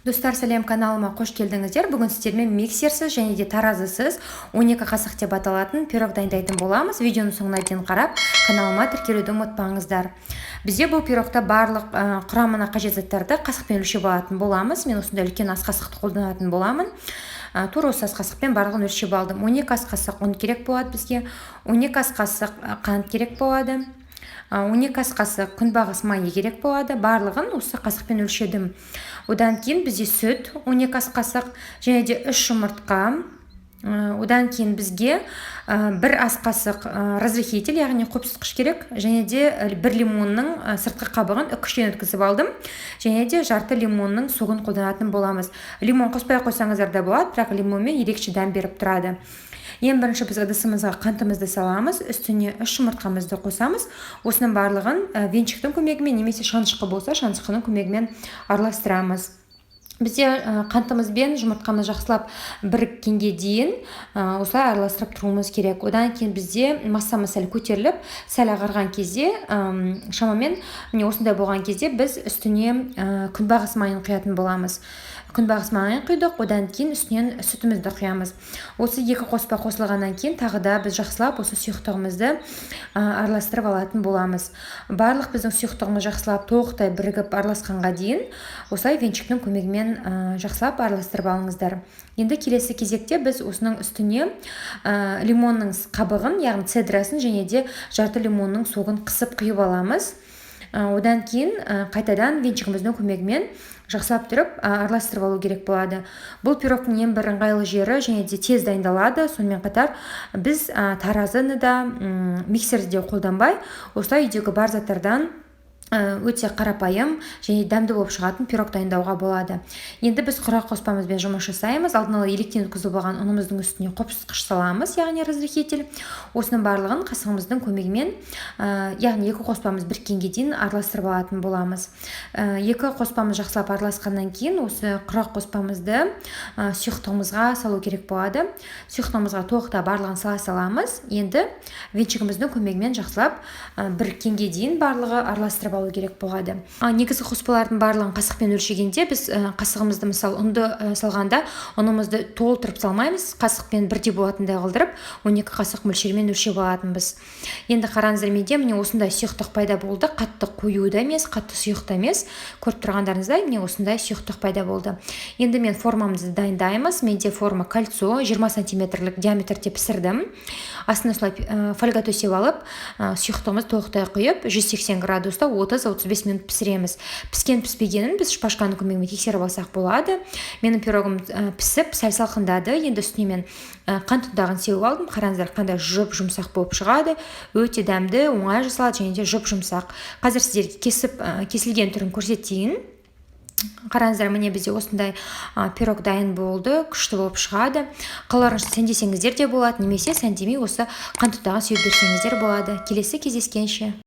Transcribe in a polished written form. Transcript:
Достар, сәлем, каналыма қош келдіңіздер. Бүгін сіздермен миксерсіз және де таразысыз 12 қасық деп аталатын пирог дайындайтын боламыз. Видеоның соңына дейін қарап, каналыма тіркелуді ұмытпаңыздар. Бізде бұл пирогта барлық құрамына қажет заттарды қасықпен өлшеп алатын боламыз. Мен осындай үлкен ас қасықты қолданатын боламын. Тура осы ас қасықпен барлығын өлшеп алдым. 12 ас қасық ұн керек болады бізге. 12 ас қасық қант керек болады. 12 ас қасық күнбағыс майы керек болады. Барлығын осы қасықпен өлшедім. Одан кейін бізде сүт 12 ас қасық және де 3 жұмыртқа. Одан кейін бізге 1 ас қасық разрыхитель, яғни қопсытқыш керек, және де 1 лимонның сыртқы қабығын үкіштен өткізіп алдым, және де жарты лимонның суын қолданатын боламыз. Лимон қоспай қойсаңыздар да болады, бірақ лимонмен ерекше дәм беріп тұрады. Ең бірінші біз ыдысымызға қантымызды саламыз, үстіне 3 жұмыртқамызды қосамыз. Осының барлығын венчиктің көмегімен немесе шанышқы болса, шанышқының көмегімен араластырамыз. Бізде қантымызбен жұмыртқамыз жақсылап біріккенге дейін осылай араластырып тұруымыз керек. Одан кейін бізде массамыз сәл көтеріліп, сәл ағарған кезде, шамамен осындай болған кезде біз үстіне күнбағыс майын құятын боламыз. Күнбағыс майын құйдық, одан кейін үстінен сүтімізді құямыз. Осы екі қоспа қосылғаннан кейін тағы да біз жақсылап осы сұйықтығымызды араластырып алатын боламыз. Барлық біздің сұйықтығымыз жақсылап толықтай бірігіп араласқанға дейін осылай венчиктің көмегімен жақсылап араластырып алыңыздар. Енді келесі кезекте біз осының үстіне лимонның қабығын, яғни цедрасын және де жарты лимонның суын қысып құйып аламыз. Одан кейін қайтадан венчигіміздің көмегімен жақсылап тұрып араластырып алу керек болады. Бұл пирогтың ең бір ыңғайлы жері және де тез дайындалады. Сонымен қатар біз таразыны да миксерді де қолданбай, осылай үйдегі бар заттардан өте қарапайым және дәмді болып шығатын пирог дайындауға болады. Енді біз құрақ қоспамызбен жұмыс жасаймыз. Алдын ала електен өткізіп алған ұнымыздың үстіне қопсытқыш саламыз, яғни разрыхитель. Осының барлығын қасығымыздың көмегімен, яғни екі қоспамыз біріккенге дейін араластырып алатын боламыз. Екі қоспамыз жақсылап араласқаннан кейін осы құрақ қоспамызды сұйықтығымызға салу керек болады. Сұйықтығымызға толықта барлығын сала саламыз. Енді венчигіміздің көмегімен жақсылап біріккенге дейін барлығы араластырып алу керек болады. Негізгі қоспалардың барлығын қасықпен өлшегенде біз қасығымызды, мысалы, ұнды салғанда ұнымызды толтырып салмаймыз, қасықпен бірдей болатындай қылдырып 12 қасық мөлшермен өлшеп алатынбыз. Енді қараңыздар, менде міне осындай сұйықтық пайда болды. Қатты қою да емес, қатты сұйық та емес. Көріп тұрғандарыңыздай міне осындай сұйықтық пайда болды. Енді мен формамызды дайындаймыз. Менде форма кольцо 20 сантиметрлік диаметрде пісірдім. Астына осылай фольга төсеп алып, сұйықтығымызды толықтай құйып 180 градуста 30-35 минут пісіреміз. Піскен піспегенін біз шпажканың көмегімен тексеріп алсақ болады. Менің пирогым пісіп, сәл салқындады. Енді үстіне мен қант ұнтағын сеуіп алдым. Қараңыздар, қандай жұп-жұмсақ болып шығады. Өте дәмді, оңай жасалады және де жұп-жұмсақ. Қазір сіздерге кесілген түрін көрсетейін. Қараңыздар, міне бізде осындай пирог дайын болды, күшті болып шығады. Қаларыңызды сәндесеңіздер де болады, немесе сәндемей осы қант ұнтағын сеуіп берсеңіздер болады. Келесі кездескенше.